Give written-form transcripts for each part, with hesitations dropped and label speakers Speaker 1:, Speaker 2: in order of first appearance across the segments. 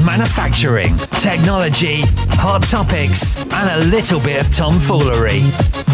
Speaker 1: manufacturing, technology, hot topics, and a little bit of tomfoolery.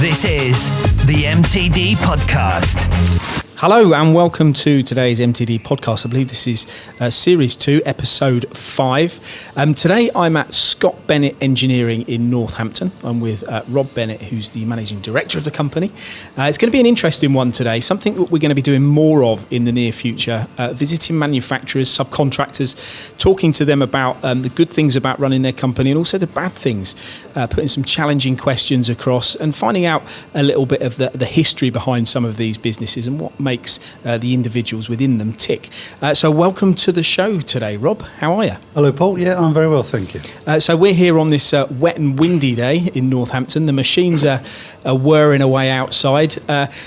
Speaker 1: This is the MTD Podcast.
Speaker 2: Hello and welcome to today's MTD Podcast. I believe this is Series 2, Episode 5. Today I'm at Scott Bennett Engineering in Northampton. I'm with Rob Bennett, who's the Managing Director of the company. It's going to be an interesting one today, something that we're going to be doing more of in the near future, visiting manufacturers, subcontractors, talking to them about the good things about running their company and also the bad things, putting some challenging questions across and finding out a little bit of the history behind some of these businesses and what makes the individuals within them tick. So welcome to the show today, Rob. How are you?
Speaker 3: Hello, Paul. Yeah, I'm very well, thank you.
Speaker 2: So we're here on this wet and windy day in Northampton. The machines are whirring away outside.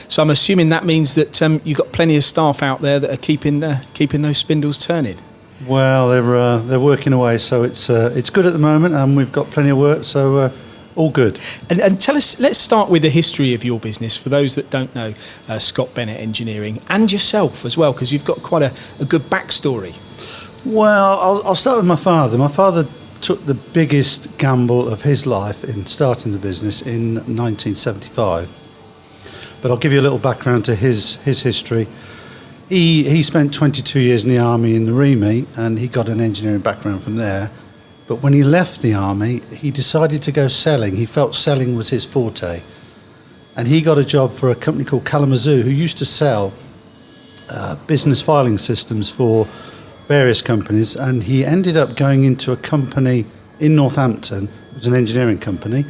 Speaker 2: So I'm assuming that means that you've got plenty of staff out there that are keeping those spindles turning.
Speaker 3: Well, they're working away, so it's good at the moment, and we've got plenty of work, so all good.
Speaker 2: And tell us, let's start with the history of your business for those that don't know Scott Bennett Engineering and yourself as well, because you've got quite a good backstory.
Speaker 3: Well, I'll start with my father. My father took the biggest gamble of his life in starting the business in 1975. But I'll give you a little background to his history. He spent 22 years in the army in the REME, and he got an engineering background from there. But when he left the army, he decided to go selling. He felt selling was his forte. And he got a job for a company called Kalamazoo, who used to sell business filing systems for various companies. And he ended up going into a company in Northampton. It was an engineering company,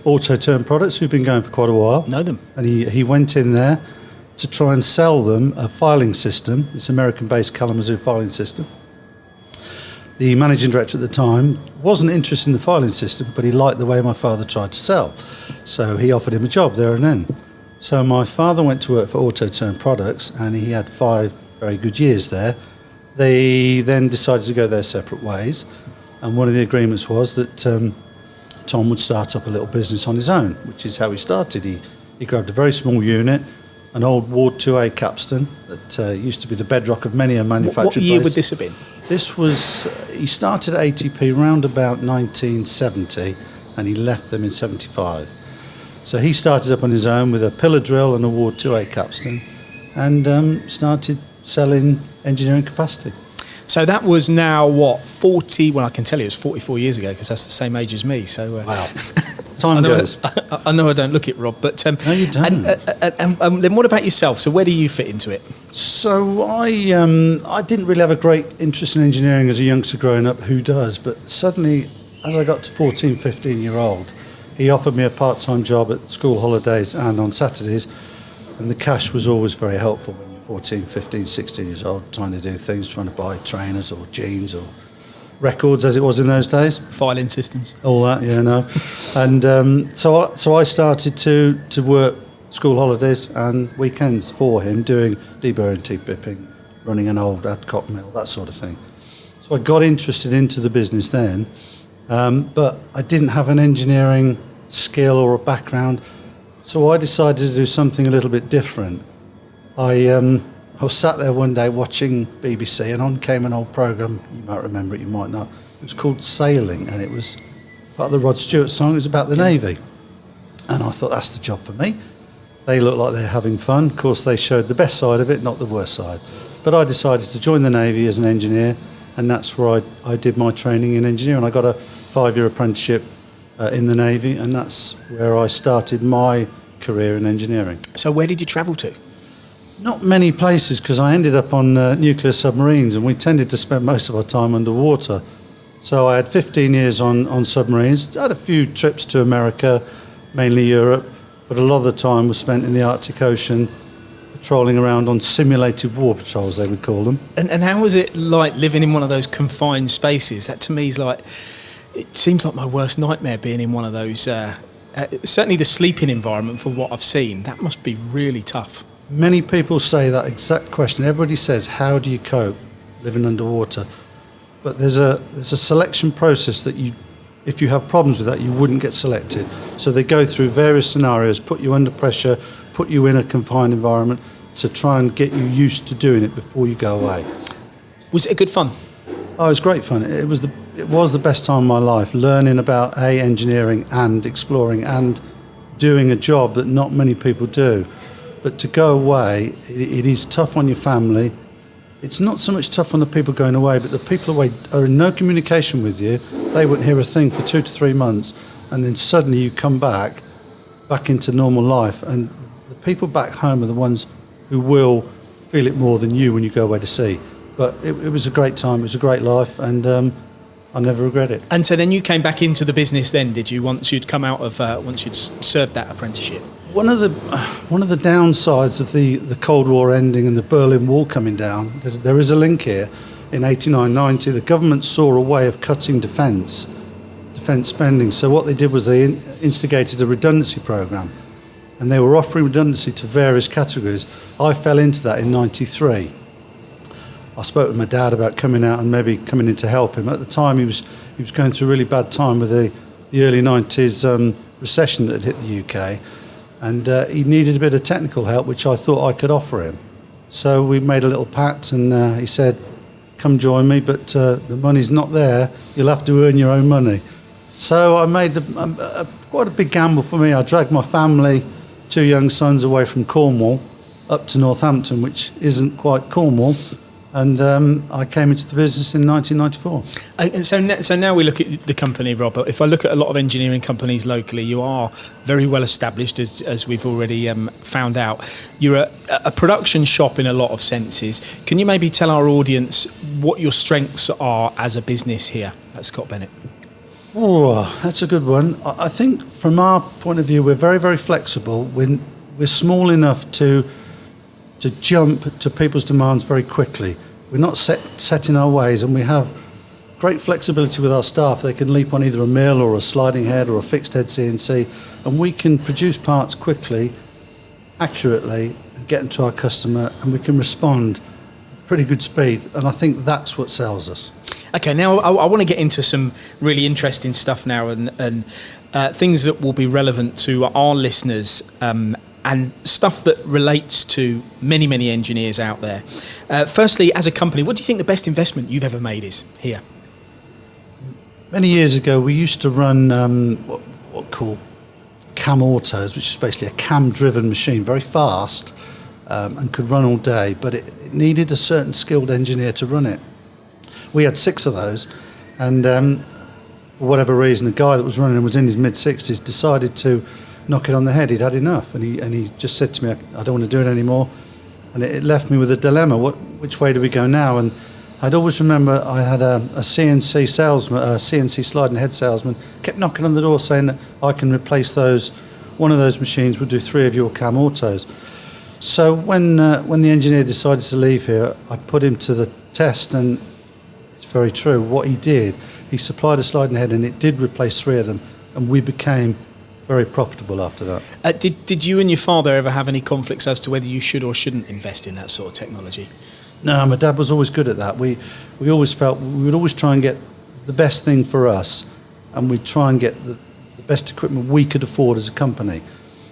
Speaker 3: Autoturn Products, who've been going for quite a while.
Speaker 2: Know them.
Speaker 3: And he went in there to try and sell them a filing system. It's American-based Kalamazoo filing system. The managing director at the time wasn't interested in the filing system, but he liked the way my father tried to sell. So he offered him a job there and then. So my father went to work for Autoturn Products, and he had 5 very good years there. They then decided to go their separate ways. And one of the agreements was that Tom would start up a little business on his own, which is how he started. He grabbed a very small unit, an old Ward 2A capstan that used to be the bedrock of many a manufactured
Speaker 2: What year
Speaker 3: place.
Speaker 2: would this have been?
Speaker 3: This was, he started at ATP round about 1970, and he left them in 75. So he started up on his own with a pillar drill and a Ward 2A capstan, and started selling engineering capacity.
Speaker 2: So that was now, 40, well, I can tell you it was 44 years ago, because that's the same age as me. So
Speaker 3: Wow. Time goes.
Speaker 2: I know I don't look it, Rob, but...
Speaker 3: No, you don't.
Speaker 2: And then what about yourself? So where do you fit into it?
Speaker 3: So I didn't really have a great interest in engineering as a youngster growing up. Who does? But suddenly, as I got to 14, 15-year-old, he offered me a part-time job at school holidays and on Saturdays, and the cash was always very helpful when you're 14, 15, 16 years old, trying to do things, trying to buy trainers or jeans or records, as it was in those days.
Speaker 2: Filing systems.
Speaker 3: All that, yeah, no. And so I started to work school holidays and weekends for him, doing deburring, T-bipping, running an old Adcock mill, that sort of thing. So I got interested into the business then, but I didn't have an engineering skill or a background, so I decided to do something a little bit different. I was sat there one day watching BBC, and on came an old programme, you might remember it, you might not. It was called Sailing, and it was part of the Rod Stewart song. It was about the Navy. And I thought, that's the job for me. They look like they're having fun. Of course, they showed the best side of it, not the worst side. But I decided to join the Navy as an engineer, and that's where I did my training in engineering. I got a 5-year apprenticeship in the Navy, and that's where I started my career in engineering.
Speaker 2: So where did you travel to?
Speaker 3: Not many places, because I ended up on nuclear submarines, and we tended to spend most of our time underwater. So I had 15 years on submarines. I had a few trips to America, mainly Europe, but a lot of the time was spent in the Arctic Ocean, patrolling around on simulated war patrols, they would call them.
Speaker 2: And how was it like living in one of those confined spaces? That to me is like, it seems like my worst nightmare, being in one of those. Certainly the sleeping environment, for what I've seen, that must be really tough.
Speaker 3: Many people say that exact question. Everybody says, how do you cope living underwater? But there's a selection process that if you have problems with that, you wouldn't get selected. So they go through various scenarios, put you under pressure, put you in a confined environment to try and get you used to doing it before you go away.
Speaker 2: Was it a good fun?
Speaker 3: Oh, it was great fun. It was it was the best time of my life, learning about engineering and exploring and doing a job that not many people do. But to go away, it is tough on your family. It's not so much tough on the people going away, but the people away are in no communication with you. They wouldn't hear a thing for 2 to 3 months, and then suddenly you come back into normal life. And the people back home are the ones who will feel it more than you when you go away to sea. But it was a great time. It was a great life, and I never regret it.
Speaker 2: And so then you came back into the business then, did you, once you'd come out of, once you'd served that apprenticeship?
Speaker 3: One of the downsides of the Cold War ending and the Berlin Wall coming down, there is a link here. In 89-90, the government saw a way of cutting defence spending. So what they did was they instigated a redundancy programme, and they were offering redundancy to various categories. I fell into that in 93. I spoke with my dad about coming out and maybe coming in to help him. At the time, he was going through a really bad time with the early 90s recession that had hit the UK, and he needed a bit of technical help, which I thought I could offer him. So we made a little pact, and he said, "Come join me, but the money's not there. You'll have to earn your own money." So I made quite a big gamble for me. I dragged my family, 2 young sons, away from Cornwall up to Northampton, which isn't quite Cornwall. And I came into the business in 1994.
Speaker 2: And so now we look at the company, Rob. If I look at a lot of engineering companies locally, you are very well established, as we've already found out. You're a production shop in a lot of senses. Can you maybe tell our audience what your strengths are as a business here at Scot Bennett?
Speaker 3: Oh, that's a good one. I think from our point of view, we're very, very flexible. We're small enough to jump to people's demands very quickly. We're not set in our ways, and we have great flexibility with our staff. They can leap on either a mill or a sliding head or a fixed head CNC, and we can produce parts quickly, accurately, and get them to our customer, and we can respond at pretty good speed. And I think that's what sells us.
Speaker 2: Okay, now I want to get into some really interesting stuff now, and things that will be relevant to our listeners, and stuff that relates to many, many engineers out there. Firstly, as a company, what do you think the best investment you've ever made is here?
Speaker 3: Many years ago, we used to run what we call cam autos, which is basically a cam-driven machine, very fast, and could run all day, but it needed a certain skilled engineer to run it. We had 6 of those, and for whatever reason, the guy that was running was in his mid-60s, decided to knock it on the head. He'd had enough, and he just said to me, "I don't want to do it anymore." And it left me with a dilemma. Which way do we go now? And I'd always remember I had a CNC salesman, a CNC sliding head salesman, kept knocking on the door saying that I can replace those. One of those machines would do 3 of your cam autos. So when the engineer decided to leave here, I put him to the test, and it's very true. What he did, he supplied a sliding head, and it did replace 3 of them, and we became very profitable after that.
Speaker 2: Did you and your father ever have any conflicts as to whether you should or shouldn't invest in that sort of technology?
Speaker 3: No, my dad was always good at that. We always felt we would always try and get the best thing for us, and we'd try and get the best equipment we could afford as a company.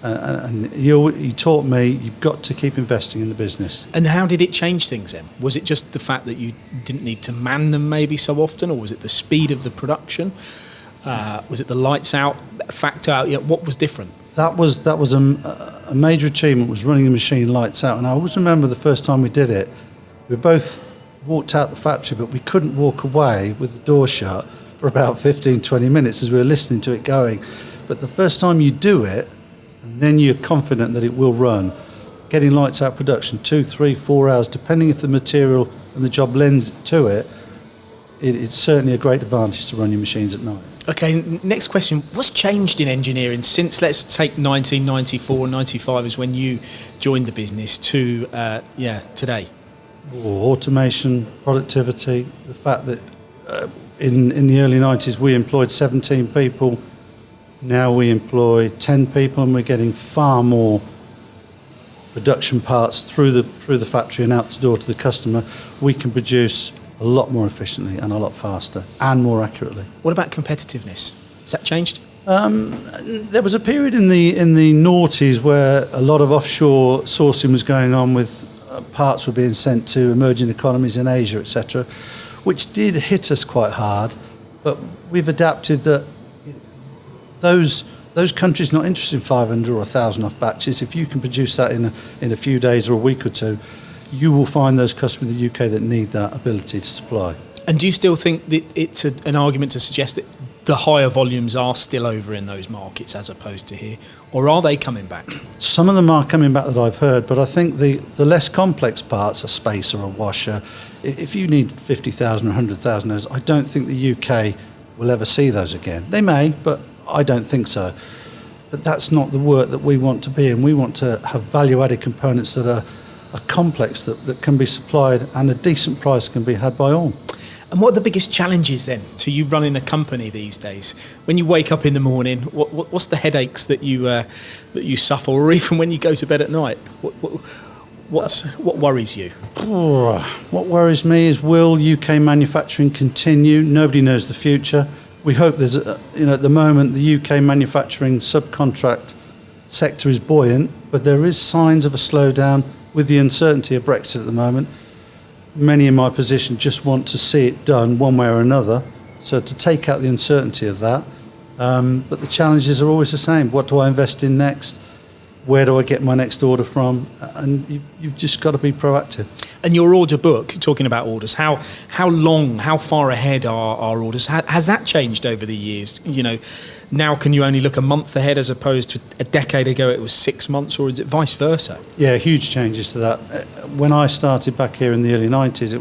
Speaker 3: And he taught me, you've got to keep investing in the business.
Speaker 2: And how did it change things then? Was it just the fact that you didn't need to man them maybe so often, or was it the speed of the production? Was it the lights out factor? What was different?
Speaker 3: That was a major achievement, was running a machine lights out. And I always remember the first time we did it, we both walked out the factory, but we couldn't walk away with the door shut for about 15-20 minutes as we were listening to it going. But the first time you do it, and then you're confident that it will run, getting lights out production 2, 3, 4 hours, depending if the material and the job lends to it, it's certainly a great advantage to run your machines at night.
Speaker 2: Okay, next question. What's changed in engineering since, let's take 1994, 95 is when you joined the business, to today?
Speaker 3: Automation, productivity, the fact that in the early 90s we employed 17 people, now we employ 10 people, and we're getting far more production parts through the factory and out the door to the customer. We can produce a lot more efficiently and a lot faster and more accurately.
Speaker 2: What about competitiveness? Has that changed?
Speaker 3: There was a period in the noughties where a lot of offshore sourcing was going on, with parts were being sent to emerging economies in Asia, etc., which did hit us quite hard. But we've adapted that those countries not interested in 500 or 1,000 off batches. If you can produce that in a few days or a week or two, you will find those customers in the UK that need that ability to supply.
Speaker 2: And do you still think that it's an argument to suggest that the higher volumes are still over in those markets as opposed to here, or are they coming back?
Speaker 3: Some of them are coming back that I've heard, but I think the less complex parts, a spacer, a washer, if you need 50,000 or 100,000 of those, I don't think the UK will ever see those again. They may, but I don't think so. But that's not the work that we want to be in. We want to have value-added components that are complex, that can be supplied, and a decent price can be had by all.
Speaker 2: And what are the biggest challenges then to you running a company these days? When you wake up in the morning, what's the headaches that you suffer, or even when you go to bed at night? What worries you?
Speaker 3: What worries me is, will UK manufacturing continue? Nobody knows the future. We hope there's at the moment the UK manufacturing subcontract sector is buoyant, but there is signs of a slowdown with the uncertainty of Brexit at the moment. Many in my position just want to see it done one way or another, so to take out the uncertainty of that. But the challenges are always the same. What do I invest in next? Where do I get my next order from? And you've just got to be proactive.
Speaker 2: And your order book, talking about orders, how far ahead are our orders? Has that changed over the years? Now can you only look a month ahead as opposed to a decade ago it was 6 months, or is it vice versa? Yeah,
Speaker 3: huge changes to that. When I started back here in the early 90s,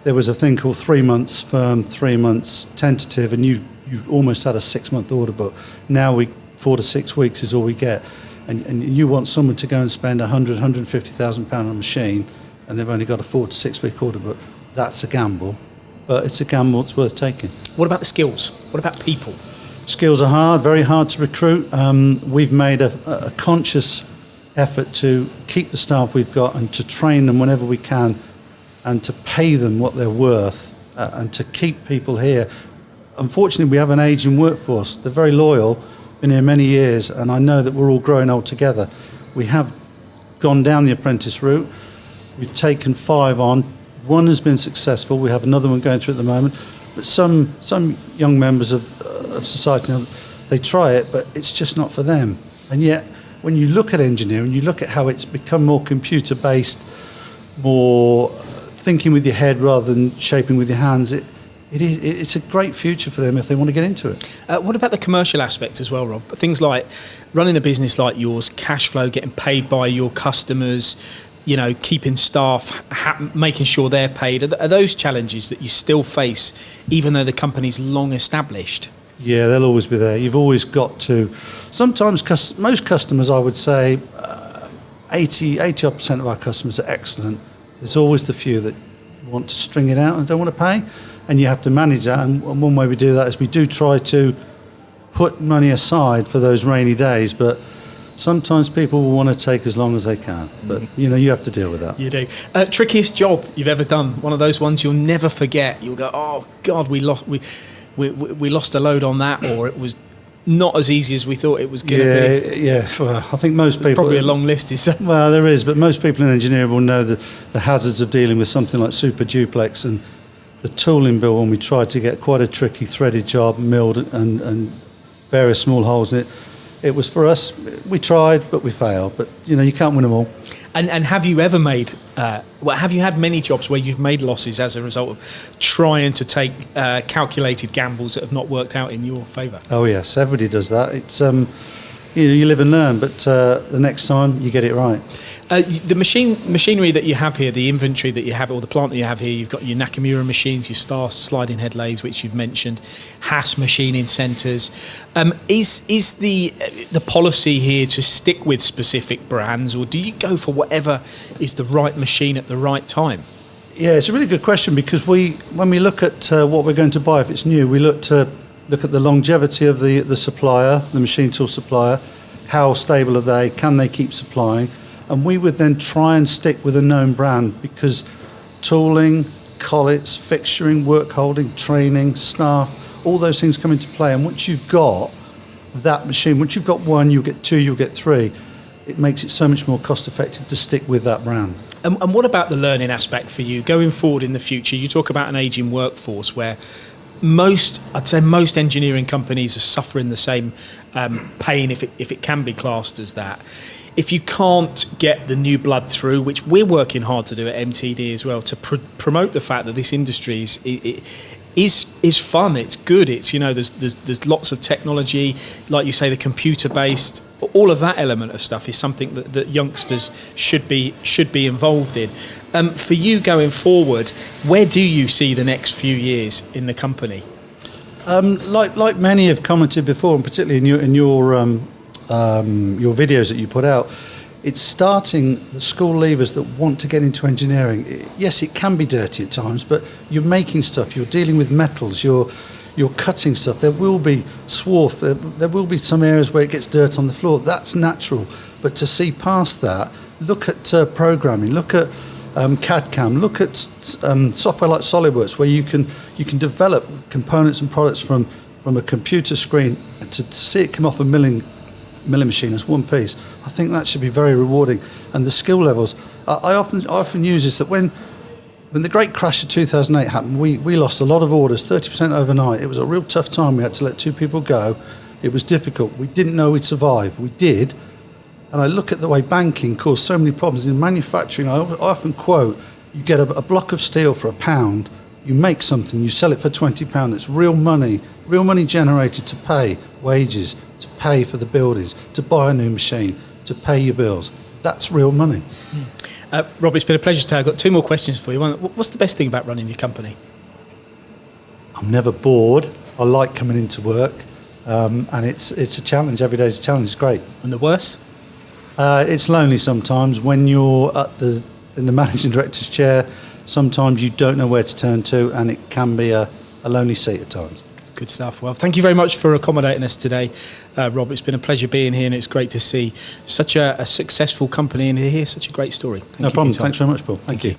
Speaker 3: there was a thing called 3 months firm, 3 months tentative, and you almost had a 6-month order book. Now 4 to 6 weeks is all we get. And you want someone to go and spend £150,000 on a machine, and they've only got a 4 to 6 week order book. That's a gamble, but it's a gamble that's worth taking.
Speaker 2: What about the skills? What about people?
Speaker 3: Skills are hard, very hard to recruit. We've made a conscious effort to keep the staff we've got and to train them whenever we can, and to pay them what they're worth, and to keep people here. Unfortunately, we have an ageing workforce. They're very loyal, been here many years, and I know that we're all growing old together. We have gone down the apprentice route. We've taken 5 on. 1 has been successful. We have another one going through at the moment. But some young members of society, they try it, but it's just not for them. And yet, when you look at engineering, you look at how it's become more computer-based, more thinking with your head rather than shaping with your hands, it's a great future for them if they want to get into it.
Speaker 2: What about the commercial aspect as well, Rob? Things like running a business like yours, cash flow, getting paid by your customers, keeping staff, making sure they're paid. Are those challenges that you still face, even though the company's long established?
Speaker 3: Yeah, they'll always be there. You've always got to. Sometimes most customers, I would say, 80% of our customers are excellent. There's always the few that want to string it out and don't want to pay. And you have to manage that, and one way we do that is we do try to put money aside for those rainy days, but sometimes people will want to take as long as they can. But, you have to deal with that.
Speaker 2: You do. Trickiest job you've ever done? One of those ones you'll never forget. You'll go, oh, God, we lost a load on that, or it was not as easy as we thought it was going to be.
Speaker 3: Yeah. Well, I think most people...
Speaker 2: There's probably a long list, is there?
Speaker 3: Well, there is, but most people in engineering will know the hazards of dealing with something like super duplex, and the tooling bill when we tried to get quite a tricky threaded job, milled and various small holes in it. It was, for us, we tried, but we failed. But, you can't win them all.
Speaker 2: And have you ever made, have you had many jobs where you've made losses as a result of trying to take calculated gambles that have not worked out in your favour?
Speaker 3: Oh, yes, everybody does that. It's, you live and learn, but the next time you get it right.
Speaker 2: The machinery that you have here, the inventory that you have, or the plant that you have here, you've got your Nakamura machines, your Star sliding head lathes, which you've mentioned, Haas machining centres. Is the policy here to stick with specific brands, or do you go for whatever is the right machine at the right time?
Speaker 3: Yeah, it's a really good question, because when we look at what we're going to buy if it's new, we look at the longevity of the supplier, the machine tool supplier, how stable are they, can they keep supplying? And we would then try and stick with a known brand, because tooling, collets, fixturing, work holding, training, staff, all those things come into play. And once you've got that machine, once you've got 1, you'll get 2, you'll get 3, it makes it so much more cost effective to stick with that brand.
Speaker 2: And what about the learning aspect for you going forward in the future? You talk about an ageing workforce where I'd say most engineering companies are suffering the same pain, if it can be classed as that. If you can't get the new blood through, which we're working hard to do at MTD as well, to promote the fact that this industry is fun, it's good, it's, you know, there's lots of technology, like you say, the computer based, all of that element of stuff is something that youngsters should be involved in. For you going forward, where do you see the next few years in the company?
Speaker 3: Like many have commented before, and particularly in your videos that you put out, it's starting the school leavers that want to get into engineering. Yes, it can be dirty at times, but you're making stuff, you're dealing with metals, you're cutting stuff. There will be swarf, there will be some areas where it gets dirt on the floor. That's natural. But to see past that, look at programming, look at CAD/CAM, look at software like SolidWorks, where you can develop components and products from a computer screen to see it come off a milling machine as one piece. I think that should be very rewarding. And the skill levels, I often use this, that when the great crash of 2008 happened, we lost a lot of orders, 30% overnight. It was a real tough time. We had to let 2 people go. It was difficult. We didn't know we'd survive. We did. And I look at the way banking caused so many problems. In manufacturing, I often quote, you get a block of steel for £1, you make something, you sell it for £20. It's real money generated to pay wages, to pay for the buildings, to buy a new machine, to pay your bills. That's real money.
Speaker 2: Rob, it's been a pleasure today. I've got 2 more questions for you. One, what's the best thing about running your company?
Speaker 3: I'm never bored. I like coming into work, and it's a challenge. Every day's a challenge. It's great.
Speaker 2: And the worst?
Speaker 3: It's lonely sometimes when you're in the managing director's chair. Sometimes you don't know where to turn to, and it can be a lonely seat at times.
Speaker 2: That's good stuff. Well, thank you very much for accommodating us today, Rob. It's been a pleasure being here, and it's great to see such a successful company and to hear such a great story.
Speaker 3: No problem. Thanks very much, Paul. Thank you.